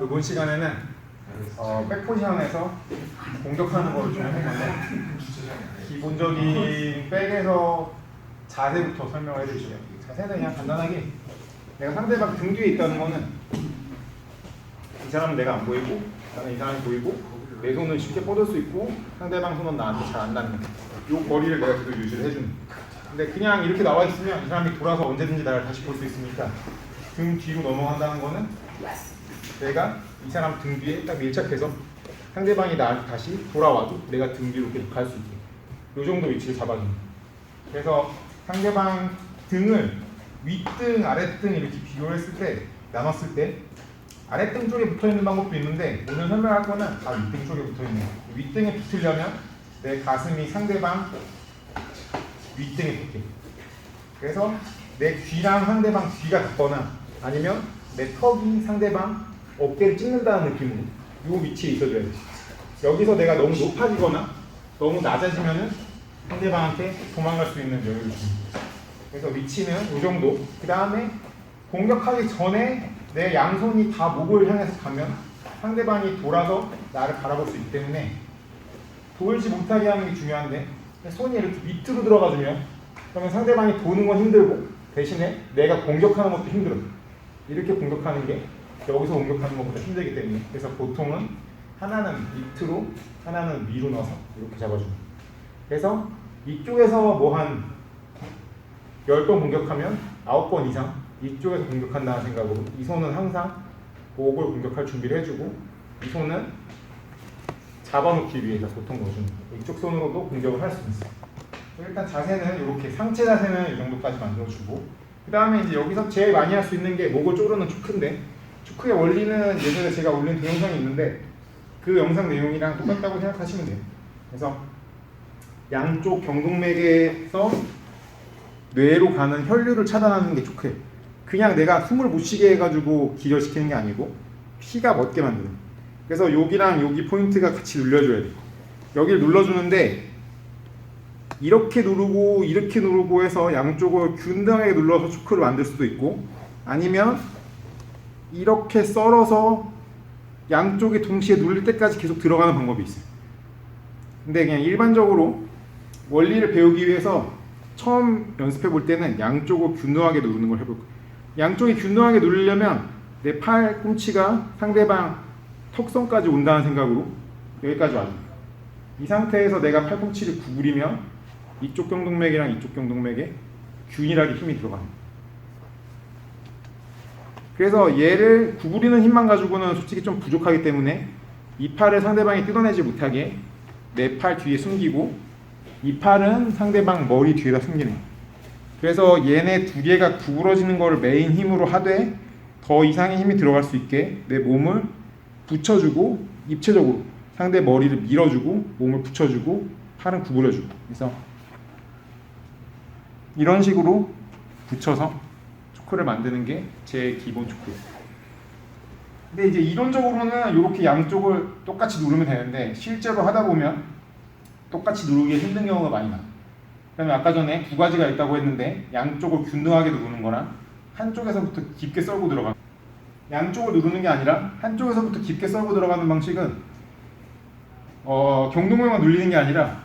이번 시간에는 백 포지션에서 공격하는 거를 좀 해볼 건데 기본적인 백에서 자세부터 설명을 해드릴게요. 자세는 그냥 간단하게 내가 상대방 등 뒤에 있다는 거는 이 사람은 내가 안 보이고 나는 이 사람이 보이고 내 손을 쉽게 뻗을 수 있고 상대방 손은 나한테 잘 안 닿는 이 거리를 내가 계속 유지를 해주는. 근데 그냥 이렇게 나와 있으면 이 사람이 돌아서 언제든지 나를 다시 볼 수 있으니까 등 뒤로 넘어간다는 거는 내가 이 사람 등 뒤에 딱 밀착해서 상대방이 나한테 다시 돌아와도 내가 등 뒤로 계속 갈 수 있게 이 정도 위치를 잡아주는. 그래서 상대방 등을 윗등, 아랫등 이렇게 비교했을 때 나눴을 때 아랫등 쪽에 붙어있는 방법도 있는데 오늘 설명할 거는 다 윗등 쪽에 붙어있는 거예요. 윗등에 붙으려면 내 가슴이 상대방 윗등에 붙게. 그래서 내 귀랑 상대방 귀가 닿거나 아니면 내 턱이 상대방 어깨를 찍는다는 느낌으로 이 위치에 있어줘야 돼. 여기서 내가 너무 높아지거나 너무 낮아지면은 상대방한테 도망갈 수 있는 여유를 줍니다. 그래서 위치는 이 정도. 그 다음에 공격하기 전에 내 양손이 다 목을 향해서 가면 상대방이 돌아서 나를 바라볼 수 있기 때문에 돌지 못하게 하는 게 중요한데 손이 이렇게 밑으로 들어가주면 그러면 상대방이 보는 건 힘들고 대신에 내가 공격하는 것도 힘들어. 이렇게 공격하는 게 여기서 공격하는 것보다 힘들기 때문에 그래서 보통은 하나는 밑으로 하나는 위로 넣어서 이렇게 잡아줍니다. 그래서 이쪽에서 뭐 한 10번 공격하면 9번 이상 이쪽에서 공격한다는 생각으로 이 손은 항상 목을 공격할 준비를 해주고 이 손은 잡아놓기 위해서 보통 넣어주는 거예요. 이쪽 손으로도 공격을 할 수 있어요. 일단 자세는 이렇게 상체 자세는 이 정도까지 만들어주고 그 다음에 이제 여기서 제일 많이 할 수 있는 게 목을 조르는 초크인데 초크의 원리는 예전에 제가 올린 동영상이 있는데 그 영상 내용이랑 똑같다고 생각하시면 돼요. 그래서 양쪽 경동맥에서 뇌로 가는 혈류를 차단하는 게 초크예요. 그냥 내가 숨을 못 쉬게 해가지고 기절시키는 게 아니고 피가 멎게 만드는. 그래서 여기랑 여기 포인트가 같이 눌려줘야 돼요. 여기를 눌러주는데 이렇게 누르고 이렇게 누르고 해서 양쪽을 균등하게 눌러서 초크를 만들 수도 있고 아니면 이렇게 썰어서 양쪽이 동시에 눌릴 때까지 계속 들어가는 방법이 있어요. 근데 그냥 일반적으로 원리를 배우기 위해서 처음 연습해 볼 때는 양쪽을 균등하게 누르는 걸 해볼 거예요. 양쪽이 균등하게 누르려면 내 팔꿈치가 상대방 턱선까지 온다는 생각으로 여기까지 와줍니다. 이 상태에서 내가 팔꿈치를 구부리면 이쪽 경동맥이랑 이쪽 경동맥에 균일하게 힘이 들어갑니다. 그래서 얘를 구부리는 힘만 가지고는 솔직히 좀 부족하기 때문에 이 팔을 상대방이 뜯어내지 못하게 내 팔 뒤에 숨기고 이 팔은 상대방 머리 뒤에다 숨기는 거예요. 그래서 얘네 두 개가 구부러지는 거를 메인 힘으로 하되 더 이상의 힘이 들어갈 수 있게 내 몸을 붙여주고 입체적으로 상대 머리를 밀어주고 몸을 붙여주고 팔은 구부려주고 그래서 이런 식으로 붙여서 초크를 만드는 게 제 기본 초크예요. 근데 이제 이론적으로는 이렇게 양쪽을 똑같이 누르면 되는데 실제로 하다 보면 똑같이 누르기 힘든 경우가 많이 나요. 그다음에 아까 전에 두 가지가 있다고 했는데 양쪽을 균등하게 누르는 거랑 한쪽에서부터 깊게 썰고 들어가는 양쪽을 누르는 게 아니라 한쪽에서부터 깊게 썰고 들어가는 방식은 경동맥만 눌리는 게 아니라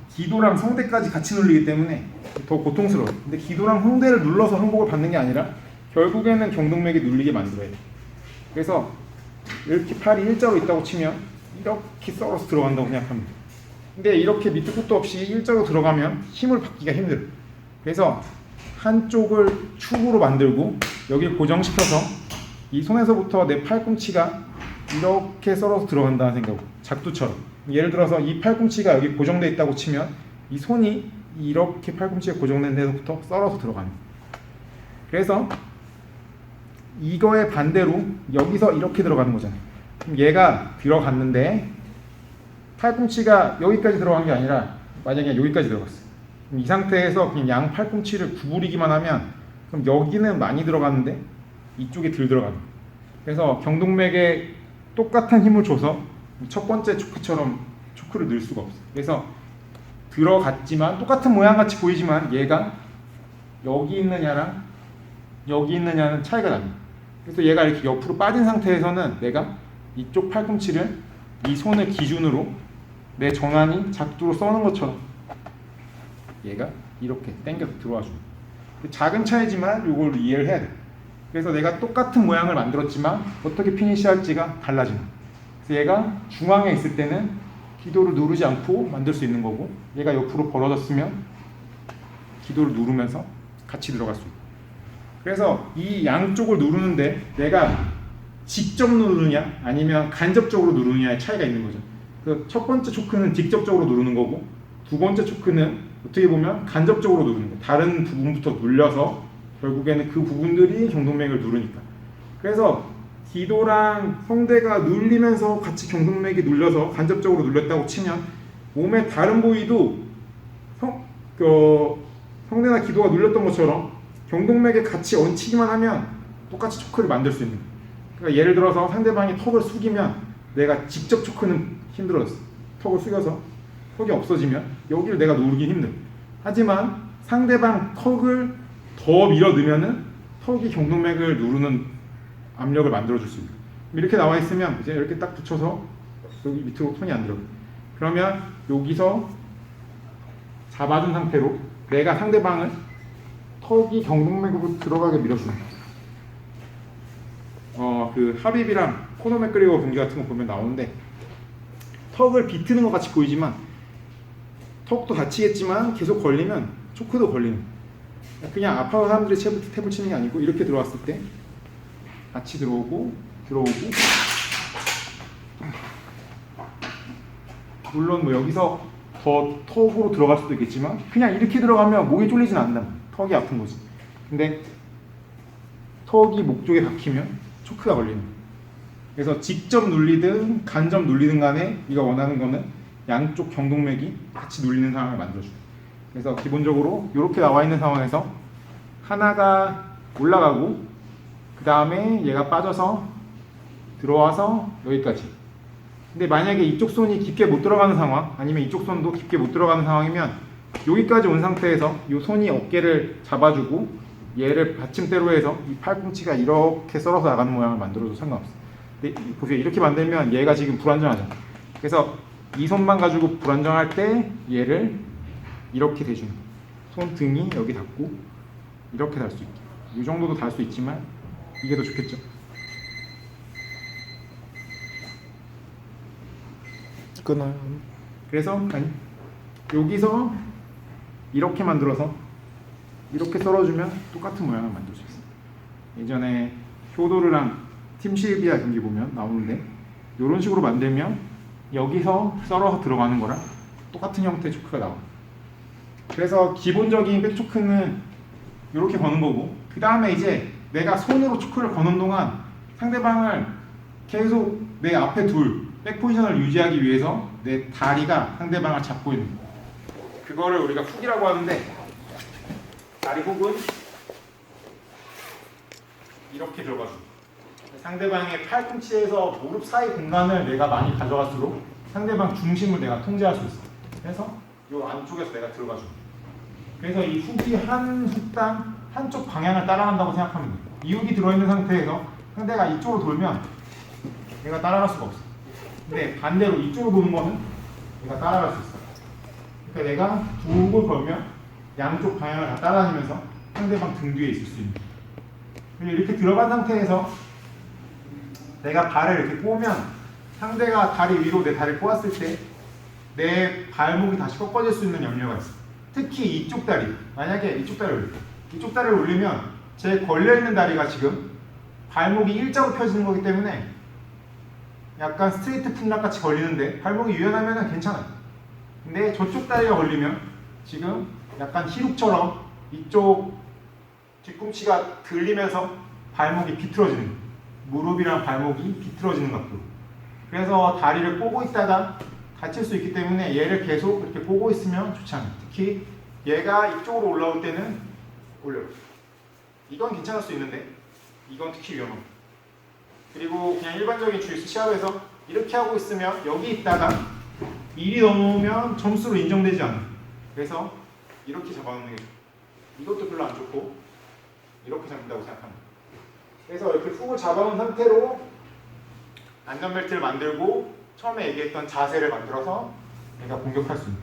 기도랑 성대까지 같이 눌리기 때문에 더 고통스러워요. 근데 기도랑 성대를 눌러서 항복을 받는 게 아니라 결국에는 경동맥이 눌리게 만들어야 돼요. 그래서 이렇게 팔이 일자로 있다고 치면 이렇게 썰어서 들어간다고 생각합니다. 근데 이렇게 밑도 끝도 없이 일자로 들어가면 힘을 받기가 힘들어요. 그래서 한쪽을 축으로 만들고 여기를 고정시켜서 이 손에서부터 내 팔꿈치가 이렇게 썰어서 들어간다는 생각으로 작두처럼 예를 들어서 이 팔꿈치가 여기 고정되어 있다고 치면 이 손이 이렇게 팔꿈치가 고정된 데서부터 썰어서 들어가는 거예요. 그래서 이거의 반대로 여기서 이렇게 들어가는 거잖아요. 그럼 얘가 들어갔는데 팔꿈치가 여기까지 들어간 게 아니라 만약에 여기까지 들어갔어요. 그럼 이 상태에서 그냥 양 팔꿈치를 구부리기만 하면 그럼 여기는 많이 들어갔는데 이쪽에 덜 들어가는 거예요. 그래서 경동맥에 똑같은 힘을 줘서 첫 번째 초크처럼 초크를 넣을 수가 없어요. 그래서 들어갔지만 똑같은 모양 같이 보이지만 얘가 여기 있느냐랑 여기 있느냐는 차이가 납니다. 그래서 얘가 이렇게 옆으로 빠진 상태에서는 내가 이쪽 팔꿈치를 이 손을 기준으로 내 전환이 작두로 써는 것처럼 얘가 이렇게 당겨서 들어와 줍니다. 작은 차이지만 이걸 이해를 해야 돼. 그래서 내가 똑같은 모양을 만들었지만 어떻게 피니시할지가 달라지는 거야. 그래서 얘가 중앙에 있을 때는 기도를 누르지 않고 만들 수 있는 거고, 얘가 옆으로 벌어졌으면 기도를 누르면서 같이 들어갈 수 있고. 그래서 이 양쪽을 누르는데 내가 직접 누르느냐 아니면 간접적으로 누르느냐의 차이가 있는 거죠. 그 첫 번째 초크는 직접적으로 누르는 거고, 두 번째 초크는 어떻게 보면 간접적으로 누르는 거예요. 다른 부분부터 눌려서 결국에는 그 부분들이 경동맥을 누르니까. 그래서 기도랑 성대가 눌리면서 같이 경동맥이 눌려서 간접적으로 눌렸다고 치면 몸의 다른 부위도 성대나 기도가 눌렸던 것처럼 경동맥에 같이 얹히기만 하면 똑같이 초크를 만들 수 있는 거예요. 그러니까 예를 들어서 상대방이 턱을 숙이면 내가 직접 초크는 힘들어졌어. 턱을 숙여서 턱이 없어지면 여기를 내가 누르기 힘들어. 하지만 상대방 턱을 더 밀어 넣으면은 턱이 경동맥을 누르는 압력을 만들어줄 수 있는. 이렇게 나와 있으면 이제 이렇게 딱 붙여서 여기 밑으로 톤이 안 들어가. 그러면 여기서 잡아준 상태로 내가 상대방을 턱이 경동맥으로 들어가게 밀어주는 거야. 그 하빕이랑 코너 맥그리거 경기 같은 거 보면 나오는데 턱을 비트는 것 같이 보이지만 턱도 다치겠지만 계속 걸리면 초크도 걸리는 거야. 그냥 아파서 사람들이 탭을 치는 게 아니고 이렇게 들어왔을 때 같이 들어오고 물론 뭐 여기서 더 턱으로 들어갈 수도 있겠지만 그냥 이렇게 들어가면 목이 쫄리진 않는다. 턱이 아픈 거지. 근데 턱이 목 쪽에 박히면 초크가 걸리는 거야. 그래서 직접 눌리든 간접 눌리든 간에 네가 원하는 거는 양쪽 경동맥이 같이 눌리는 상황을 만들어줘. 그래서 기본적으로 이렇게 나와 있는 상황에서 하나가 올라가고 그 다음에 얘가 빠져서 들어와서 여기까지. 근데 만약에 이쪽 손이 깊게 못 들어가는 상황, 아니면 이쪽 손도 깊게 못 들어가는 상황이면 여기까지 온 상태에서 이 손이 어깨를 잡아주고 얘를 받침대로 해서 이 팔꿈치가 이렇게 썰어서 나가는 모양을 만들어도 상관없어. 근데 보세요, 이렇게 만들면 얘가 지금 불안정하잖아. 그래서 이 손만 가지고 불안정할 때 얘를 이렇게 대주는 거야. 손등이 여기 닿고 이렇게 달 수 있게. 이 정도도 달 수 있지만 이게 더 좋겠죠. 끊어요. 그래서 여기서 이렇게 만들어서 이렇게 썰어주면 똑같은 모양을 만들 수 있어요. 예전에 효도르랑 팀 실비아 경기 보면 나오는데 이런 식으로 만들면 여기서 썰어서 들어가는 거랑 똑같은 형태의 초크가 나와요. 그래서 기본적인 백초크는 이렇게 거는 거고, 그 다음에 이제 내가 손으로 초크를 거는 동안 상대방을 계속 내 앞에 둘 백포지션을 유지하기 위해서 내 다리가 상대방을 잡고 있는 거예요. 그거를 우리가 훅이라고 하는데, 다리 훅은 이렇게 들어가죠. 상대방의 팔꿈치에서 무릎 사이 공간을 내가 많이 가져갈수록 상대방 중심을 내가 통제할 수 있어. 그래서 이 안쪽에서 내가 들어가죠. 그래서 이 훅이 한 훅당 한쪽 방향을 따라간다고 생각하면 돼. 이 훅이 들어있는 상태에서 상대가 이쪽으로 돌면 내가 따라갈 수가 없어. 근데 반대로 이쪽으로 도는 거는 내가 따라갈 수 있어. 그러니까 내가 두 훅을 걸면 양쪽 방향을 다 따라다니면서 상대방 등 뒤에 있을 수 있는. 이렇게 들어간 상태에서 내가 발을 이렇게 꼬면 상대가 다리 위로 내 다리를 꼬았을 때 내 발목이 다시 꺾어질 수 있는 염려가 있어. 특히 이쪽 다리, 만약에 이쪽 다리를 올려. 이쪽 다리를 올리면 제 걸려있는 다리가 지금 발목이 일자로 펴지는 거기 때문에 약간 스트레이트 풋락 같이 걸리는데 발목이 유연하면 괜찮아요. 근데 저쪽 다리가 걸리면 지금 약간 히룩처럼 이쪽 뒤꿈치가 들리면서 발목이 비틀어지는 거예요. 무릎이랑 발목이 비틀어지는 각도. 그래서 다리를 꼬고 있다가 다칠 수 있기 때문에 얘를 계속 이렇게 꼬고 있으면 좋지 않아요. 특히 얘가 이쪽으로 올라올 때는 올려요. 이건 괜찮을 수 있는데 이건 특히 위험합니다. 그리고 그냥 일반적인 주짓수 시합에서 이렇게 하고 있으면 여기 있다가 일이 넘어오면 점수로 인정되지 않아요. 그래서 이렇게 잡아놓는 게 좋아요. 이것도 별로 안 좋고 이렇게 잡는다고 생각합니다. 그래서 이렇게 훅을 잡아놓은 상태로 안전벨트를 만들고 처음에 얘기했던 자세를 만들어서 내가 공격할 수 있는.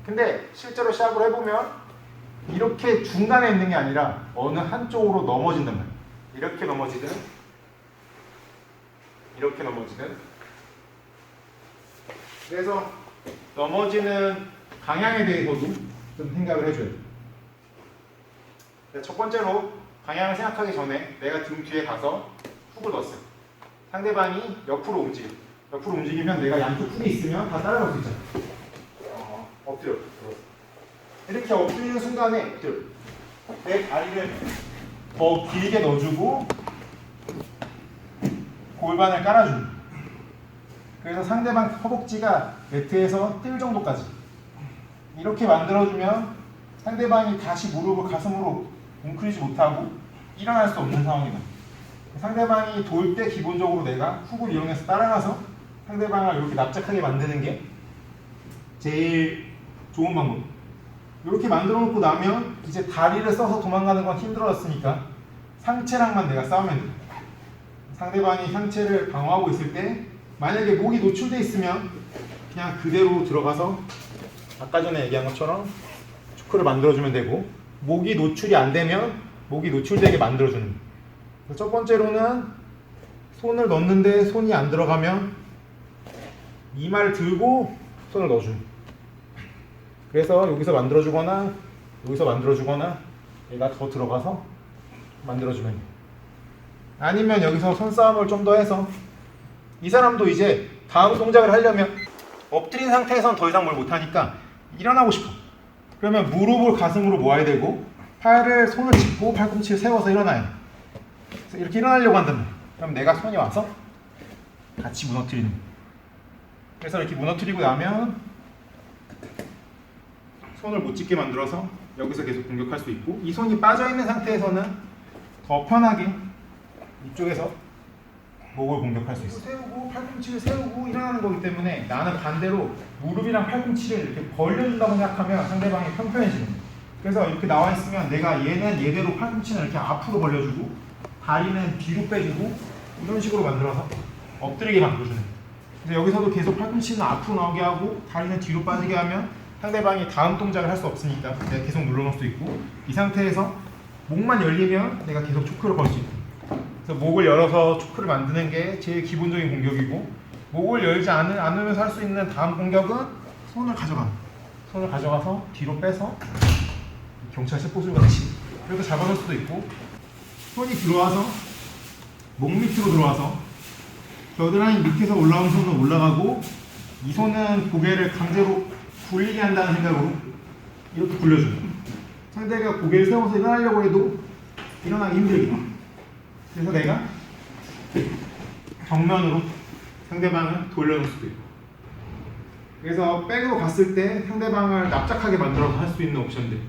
근데 실제로 시합을 해보면 이렇게 중간에 있는 게 아니라 어느 한쪽으로 넘어진단 말이야. 이렇게 넘어지든 이렇게 넘어지든. 그래서 넘어지는 방향에 대해서도 좀 생각을 해줘야 돼. 첫 번째로 방향을 생각하기 전에 내가 등 뒤에 가서 훅을 넣었어요. 상대방이 옆으로 움직여. 옆으로 움직이면 내가 양쪽 훅이 있으면 다 따라갈 수 있잖아. 엎드려. 이렇게 엎드리는 순간에 엎드려. 내 다리를 더 길게 넣어주고 골반을 깔아주는. 그래서 상대방 허벅지가 매트에서 뜰 정도까지 이렇게 만들어주면 상대방이 다시 무릎을 가슴으로 웅크리지 못하고 일어날 수 없는 상황이다. 상대방이 돌 때 기본적으로 내가 훅을 이용해서 따라가서 상대방을 이렇게 납작하게 만드는 게 제일 좋은 방법. 이렇게 만들어 놓고 나면 이제 다리를 써서 도망가는 건 힘들어졌으니까 상체랑만 내가 싸우면 돼. 상대방이 상체를 방어하고 있을 때 만약에 목이 노출돼 있으면 그냥 그대로 들어가서 아까 전에 얘기한 것처럼 초크를 만들어주면 되고, 목이 노출이 안 되면 목이 노출되게 만들어주는. 첫 번째로는 손을 넣는데 손이 안 들어가면 이마를 들고 손을 넣어주는. 그래서 여기서 만들어주거나 여기서 만들어주거나 얘가 더 들어가서 만들어주면 돼. 아니면 여기서 손싸움을 좀 더 해서 이 사람도 이제 다음 동작을 하려면 엎드린 상태에서는 더 이상 뭘 못하니까 일어나고 싶어. 그러면 무릎을 가슴으로 모아야 되고 팔을 손을 짚고 팔꿈치를 세워서 일어나야 돼. 그래서 이렇게 일어나려고 한단 말이야. 그럼 내가 손이 와서 같이 무너뜨리는 거야. 그래서 이렇게 무너뜨리고 나면 손을 못 짚게 만들어서 여기서 계속 공격할 수 있고, 이 손이 빠져있는 상태에서는 더 편하게 이쪽에서 목을 공격할 수 있어. 세우고 팔꿈치를 세우고 일어나는 거기 때문에 나는 반대로 무릎이랑 팔꿈치를 이렇게 벌려준다고 생각하면 상대방이 편편해지는 거야. 그래서 이렇게 나와 있으면 내가 얘는 얘대로 팔꿈치는 이렇게 앞으로 벌려주고 다리는 뒤로 빼주고 이런 식으로 만들어서 엎드리게 만들어주는 거야. 그래서 여기서도 계속 팔꿈치는 앞으로 나오게 하고 다리는 뒤로 빠지게 하면 상대방이 다음 동작을 할 수 없으니까 내가 계속 눌러놓을 수 있고, 이 상태에서 목만 열리면 내가 계속 초크를 걸 수 있고. 그래서 목을 열어서 초크를 만드는 게 제일 기본적인 공격이고, 목을 열지 않으면서 할 수 있는 다음 공격은 손을 가져가는. 손을 가져가서 뒤로 빼서 경찰서 포즈 같이 이렇게 잡아놓을 수도 있고, 손이 들어와서 목 밑으로 들어와서 겨드랑이 밑에서 올라온 손은 올라가고 이 손은 고개를 강제로 굴리게 한다는 생각으로 이렇게 굴려줘요. 상대가 고개를 세워서 일어나려고 해도 일어나기 힘들게. 그래서 내가 정면으로 상대방을 돌려놓을 수도 있고. 그래서 백으로 갔을 때 상대방을 납작하게 만들어서 할 수 있는 옵션들.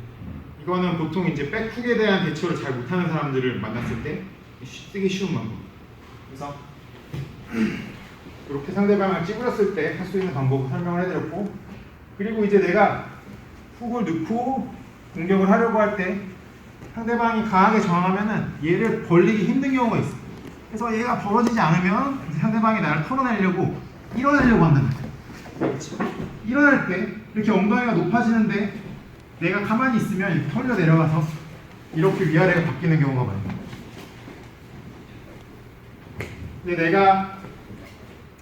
이거는 보통 이제 백훅에 대한 대처를 잘 못하는 사람들을 만났을 때 쓰기 쉬운 방법. 그래서 이렇게 상대방을 찌그렸을 때 할 수 있는 방법을 설명을 해드렸고, 그리고 이제 내가 훅을 넣고 공격을 하려고 할 때 상대방이 강하게 저항하면은 얘를 벌리기 힘든 경우가 있어. 그래서 얘가 벌어지지 않으면 상대방이 나를 털어내려고 일어나려고 한다는 거야. 일어날 때 이렇게 엉덩이가 높아지는데 내가 가만히 있으면 이렇게 털려 내려가서 이렇게 위아래가 바뀌는 경우가 많아요. 근데 내가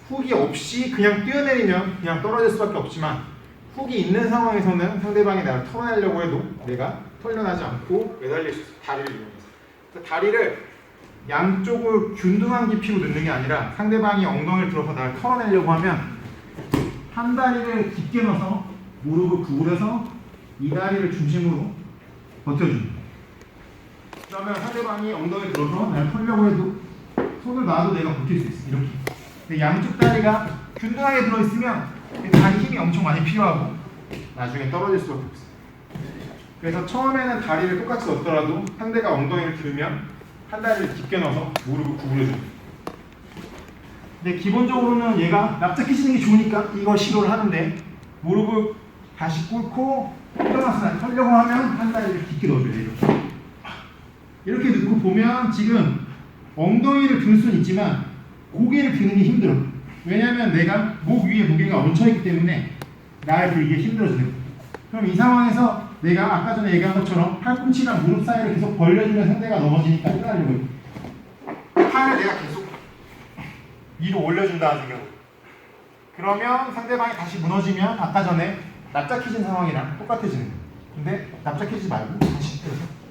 훅이 없이 그냥 뛰어내리면 그냥 떨어질 수밖에 없지만, 훅이 있는 상황에서는 상대방이 나를 털어내려고 해도 내가 털려나지 않고 매달릴 수 있어요. 다리를 이용해서. 그래서 다리를 양쪽을 균등한 깊이로 넣는 게 아니라 상대방이 엉덩이를 들어서 나를 털어내려고 하면 한 다리를 깊게 넣어서 무릎을 구부려서 이 다리를 중심으로 버텨줍니다. 그러면 상대방이 엉덩이를 들어서 나를 털려고 해도 손을 놔도 내가 버틸 수 있어. 이렇게. 근데 양쪽 다리가 균등하게 들어있으면 다리 힘이 엄청 많이 필요하고 나중에 떨어질 수밖에 없어요. 그래서 처음에는 다리를 똑같이 넣더라도 상대가 엉덩이를 들면 한 다리를 깊게 넣어서 무릎을 구부려줘요. 근데 기본적으로는 얘가 납작해지는 게 좋으니까 이걸 시도를 하는데, 무릎을 다시 꿇고 일어나서 하려고 하면 한 다리를 깊게 넣어줘요. 이렇게 넣고 보면 지금 엉덩이를 들 수는 있지만 고개를 드는 게 힘들어. 왜냐면 내가 목 위에 무게가 얹혀있기 때문에 나를 들기가 힘들어지는 거야. 그럼 이 상황에서 내가 아까 전에 얘기한 것처럼 팔꿈치랑 무릎 사이를 계속 벌려주면 상대가 넘어지니까 일어나려고 해. 팔을 내가 계속 위로 올려준다는 생각. 그러면 상대방이 다시 무너지면 아까 전에 납작해진 상황이랑 똑같아지는 거야. 근데 납작해지지 말고 다시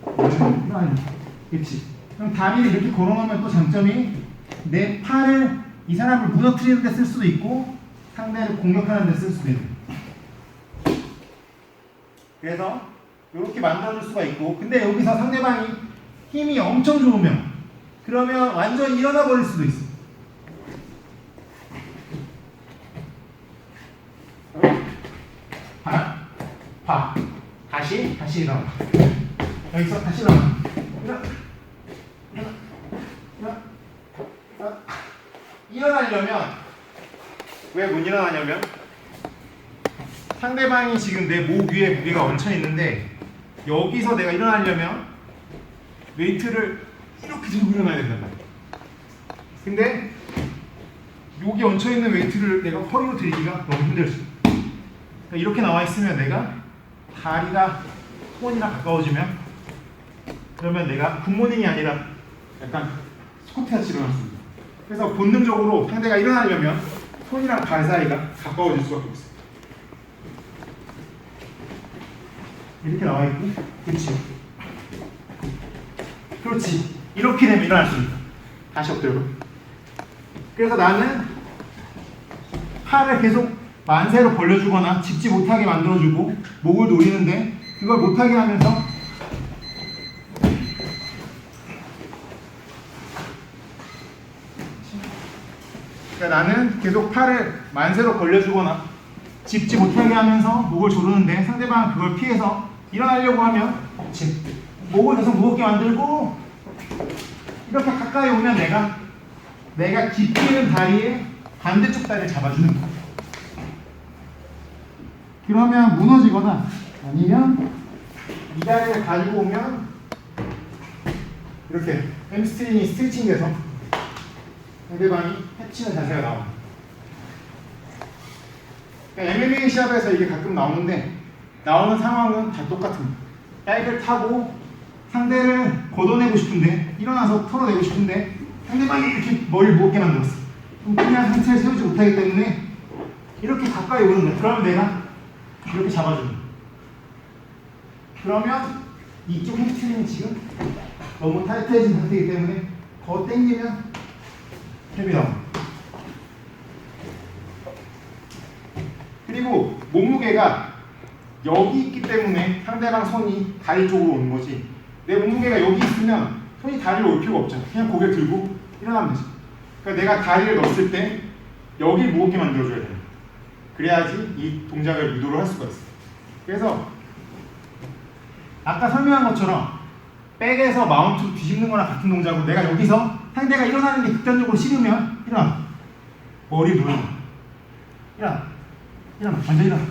일어나는 거야. 그렇지. 그럼 다리를 이렇게 걸어놓으면 또 장점이 내 팔을 이 사람을 무너뜨리는 데 쓸 수도 있고 상대를 공격하는 데 쓸 수도 있는 거야. 그래서 이렇게 만들어줄 수가 있고, 근데 여기서 상대방이 힘이 엄청 좋으면 그러면 완전히 일어나 버릴 수도 있어. 봐. 다시 일어나. 여기서 다시 일어나. 일어나려면 왜 못 일어나냐면 상대방이 지금 내 목 위에 무게가 얹혀 있는데 여기서 내가 일어나려면 웨이트를 이렇게 들고 일어나야 된단 말이야. 근데 여기 얹혀 있는 웨이트를 내가 허리로 들기가 너무 힘들지. 그러니까 이렇게 나와 있으면 내가 다리가 손이랑 가까워지면 그러면 내가 굿모닝이 아니라 약간 스쿼트같이 일어날 수 있어. 그래서 본능적으로 상대가 일어나려면 손이랑 발 사이가 가까워질 수밖에 없어. 이렇게 나와 있고, 그렇지. 이렇게 되면 일어날 수 있다. 다시 엎드려. 그래서 나는 팔을 계속 만세로 벌려주거나 짚지 못하게 만들어주고 목을 노리는데 그걸 못하게 하면서 그러니까 나는 계속 팔을 만세로 벌려주거나 짚지 못하게 하면서 목을 조르는데 상대방은 그걸 피해서 일어나려고 하면 목을 계속 무겁게 만들고 이렇게 가까이 오면 내가 깊이 있는 다리에 반대쪽 다리를 잡아주는 거야. 그러면 무너지거나 아니면 이 다리를 가지고 오면 이렇게 햄스트링이 스트레칭 돼서 상대방이 해치는 자세가 나옵니다. 그러니까 MMA 시합에서 이게 가끔 나오는데 나오는 상황은 다 똑같습니다. 백을 타고 상대를 걷어내고 싶은데 일어나서 털어내고 싶은데 상대방이 이렇게 머리를 무겁게 만들었어. 그럼 그냥 상체를 세우지 못하기 때문에 이렇게 가까이 오는 거야. 그러면 내가 이렇게 잡아주는 거야. 그러면 이쪽 햄스트링이 지금 너무 타이트해진 상태이기 때문에 더 당기면 탭이 나옵니다. 그리고 몸무게가 여기 있기 때문에 상대방 손이 다리 쪽으로 오는 거지. 내 몸무게가 여기 있으면 손이 다리로 올 필요가 없잖아. 그냥 고개 들고 일어나면 되지. 그러니까 내가 다리를 넣었을 때 여기를 무겁게 만들어줘야 돼. 그래야지 이 동작을 유도를 할 수가 있어. 그래서 아까 설명한 것처럼 백에서 마운트로 뒤집는 거랑 같은 동작으로 내가 여기서 상대가 일어나는 게 극단적으로 싫으면 일어나. 머리 눌러. 일어나. 완전 일어나.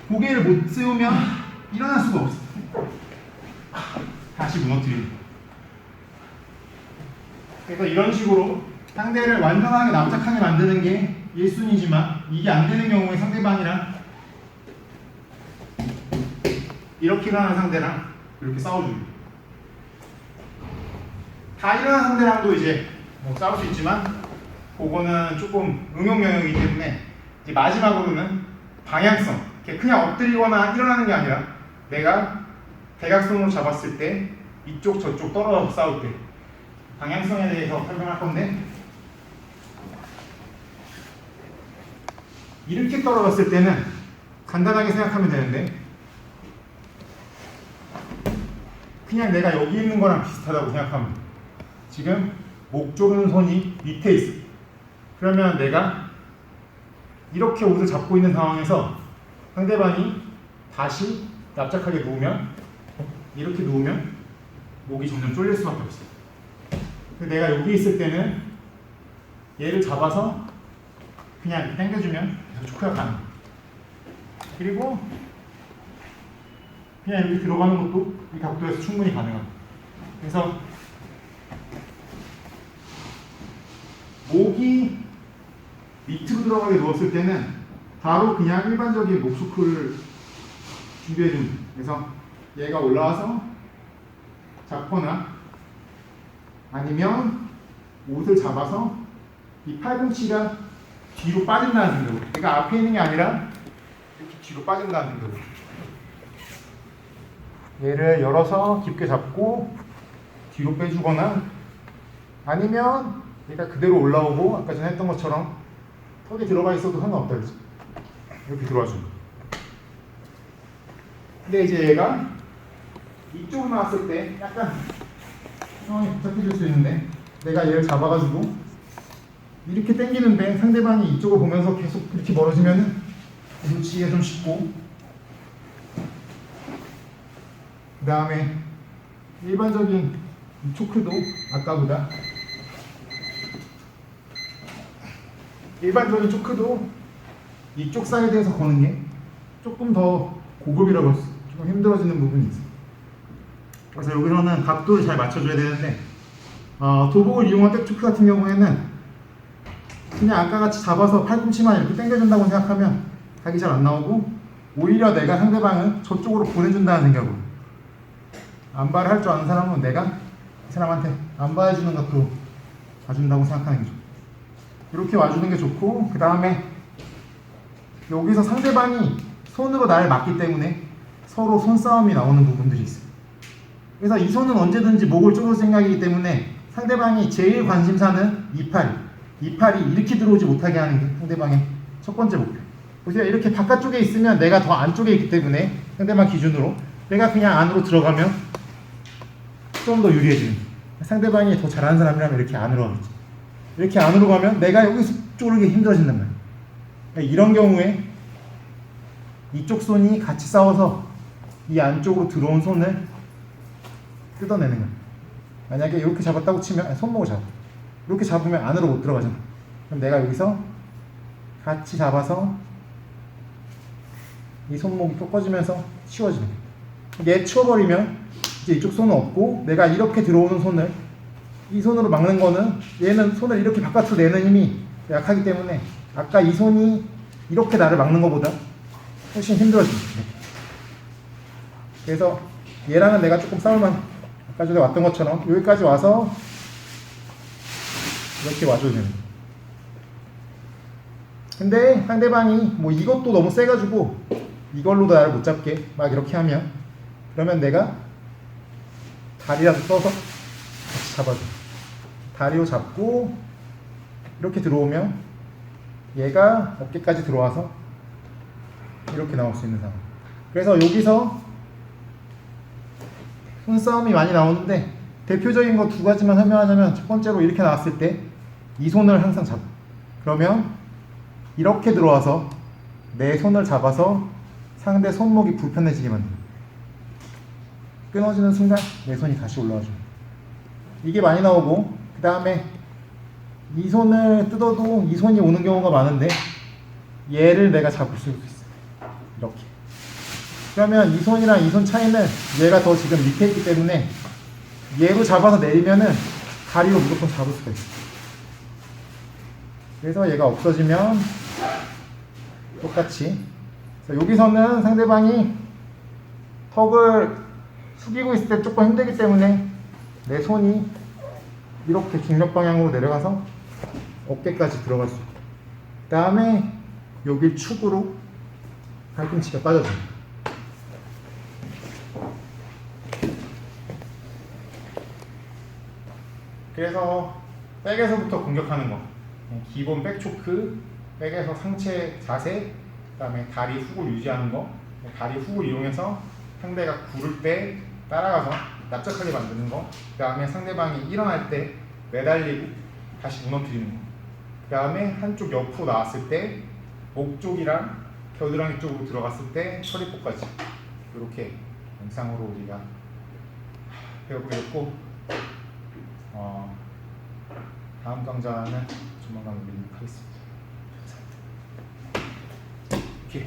고개를 못 세우면 일어날 수가 없어. 다시 무너뜨리는 거야. 그래서 이런 식으로 상대를 완전하게 납작하게 만드는 게 1순위지만 이게 안 되는 경우에 상대방이랑 이렇게 일어나는 상대랑 이렇게 싸워주는 거야. 다 일어나는 상대랑도 이제 뭐 싸울 수 있지만 그거는 조금 응용 영역이기 때문에 이제 마지막으로는 방향성. 그냥 엎드리거나 일어나는 게 아니라 내가 대각선으로 잡았을 때 이쪽 저쪽 떨어져서 싸울 때 방향성에 대해서 설명할 건데 이렇게 떨어졌을 때는 간단하게 생각하면 되는데 그냥 내가 여기 있는 거랑 비슷하다고 생각하면 돼. 지금 목 조르는 손이 밑에 있어. 그러면 내가 이렇게 옷을 잡고 있는 상황에서 상대방이 다시 납작하게 누우면 이렇게 누우면 목이 점점 쫄릴 수밖에 없어. 내가 여기 있을 때는 얘를 잡아서 그냥 이렇게 당겨주면 계속 초크가 가는 거야. 그리고 그냥 여기 들어가는 것도 이 각도에서 충분히 가능합니다. 그래서 목이 밑으로 들어가게 누웠을 때는 바로 그냥 일반적인 목 쇼크를 준비해줍니다. 그래서 얘가 올라와서 잡거나 아니면 옷을 잡아서 이 팔꿈치가 뒤로 빠진다는 생각으로, 그러니까 앞에 있는 게 아니라 이렇게 뒤로 빠진다는 생각으로 얘를 열어서 깊게 잡고 뒤로 빼주거나 아니면 얘가 그대로 올라오고 아까 전에 했던 것처럼 턱에 들어가 있어도 상관없다 그랬죠. 이렇게 들어와 줍니다. 근데 이제 얘가 이쪽으로 나왔을 때 약간 상황이 복잡해질 수 있는데 내가 얘를 잡아가지고 이렇게 당기는데 상대방이 이쪽을 보면서 계속 이렇게 멀어지면은 놓치기가 좀 쉽고, 그 다음에 일반적인 이 초크도 아까보다 일반적인 초크도 이쪽 사이드에서 거는 게 조금 더 고급이라고 할 수, 조금 힘들어지는 부분이 있어요. 그래서 여기서는 각도를 잘 맞춰줘야 되는데 도복을 이용한 백초크 같은 경우에는 그냥 아까 같이 잡아서 팔꿈치만 이렇게 당겨준다고 생각하면 각이 잘 안 나오고, 오히려 내가 상대방을 저쪽으로 보내준다는 생각으로, 안바를 할 줄 아는 사람은 내가 이 사람한테 안바해주는 각도로 와준다고 생각하는 게 좋고, 이렇게 와주는 게 좋고, 그 다음에 여기서 상대방이 손으로 나를 막기 때문에 서로 손싸움이 나오는 부분들이 있어요. 그래서 이 손은 언제든지 목을 쪼을 생각이기 때문에 상대방이 제일 관심사는 이 팔이 이렇게 들어오지 못하게 하는 게 상대방의 첫 번째 목표. 보세요. 이렇게 바깥쪽에 있으면 내가 더 안쪽에 있기 때문에 상대방 기준으로 내가 그냥 안으로 들어가면 좀 더 유리해지는 거예요. 상대방이 더 잘하는 사람이라면 이렇게 안으로 가겠지. 이렇게 안으로 가면 내가 여기서 쪼르기 힘들어진단 말이에요. 그러니까 이런 경우에 이쪽 손이 같이 싸워서 이 안쪽으로 들어온 손을 뜯어내는 거예요. 만약에 이렇게 잡았다고 치면 손목을 잡아. 이렇게 잡으면 안으로 못 들어가잖아. 그럼 내가 여기서 같이 잡아서 이 손목이 꺾어지면서 치워지는 거야. 얘 치워버리면 이제 이쪽 손은 없고, 내가 이렇게 들어오는 손을 이 손으로 막는 거는 얘는 손을 이렇게 바깥으로 내는 힘이 약하기 때문에 아까 이 손이 이렇게 나를 막는 것보다 훨씬 힘들어집니다. 그래서 얘랑은 내가 조금 싸울만, 아까 전에 왔던 것처럼 여기까지 와서 이렇게 와줘야 됩니다. 근데 상대방이 뭐 이것도 너무 세가지고 이걸로도 나를 못 잡게 막 이렇게 하면, 그러면 내가 다리라도 써서 같이 잡아줘. 다리로 잡고 이렇게 들어오면 얘가 어깨까지 들어와서 이렇게 나올 수 있는 상황. 그래서 여기서 손싸움이 많이 나오는데 대표적인 거 두 가지만 설명하자면, 첫 번째로 이렇게 나왔을 때 이 손을 항상 잡아. 그러면 이렇게 들어와서 내 손을 잡아서 상대 손목이 불편해지게 만듭니다. 끊어지는 순간 내 손이 다시 올라와줘. 이게 많이 나오고, 그 다음에 이 손을 뜯어도 이 손이 오는 경우가 많은데 얘를 내가 잡을 수 있어요. 이렇게. 그러면 이 손이랑 이 손 차이는 얘가 더 지금 밑에 있기 때문에 얘로 잡아서 내리면은 다리로 무조건 잡을 수가 있어요. 그래서 얘가 없어지면 똑같이. 그래서 여기서는 상대방이 턱을 숙이고 있을 때 조금 힘들기 때문에 내 손이 이렇게 중력 방향으로 내려가서 어깨까지 들어갈 수 있고, 그 다음에 여기 축으로 팔꿈치가 빠져줍니다. 그래서 백에서부터 공격하는 거, 기본 백초크, 백에서 상체 자세, 그 다음에 다리 훅을 유지하는 거, 다리 훅을 이용해서 상대가 구를 때 따라가서 납작하게 만드는 거, 그 다음에 상대방이 일어날 때 매달리고 다시 무너뜨리는 거, 그 다음에 한쪽 옆으로 나왔을 때 목 쪽이랑 겨드랑이 쪽으로 들어갔을 때 처리포까지, 이렇게 영상으로 우리가 배워보게 됐고, 다음 강좌는 조만간 올리도록 하겠습니다. 감사합니다. 오케이.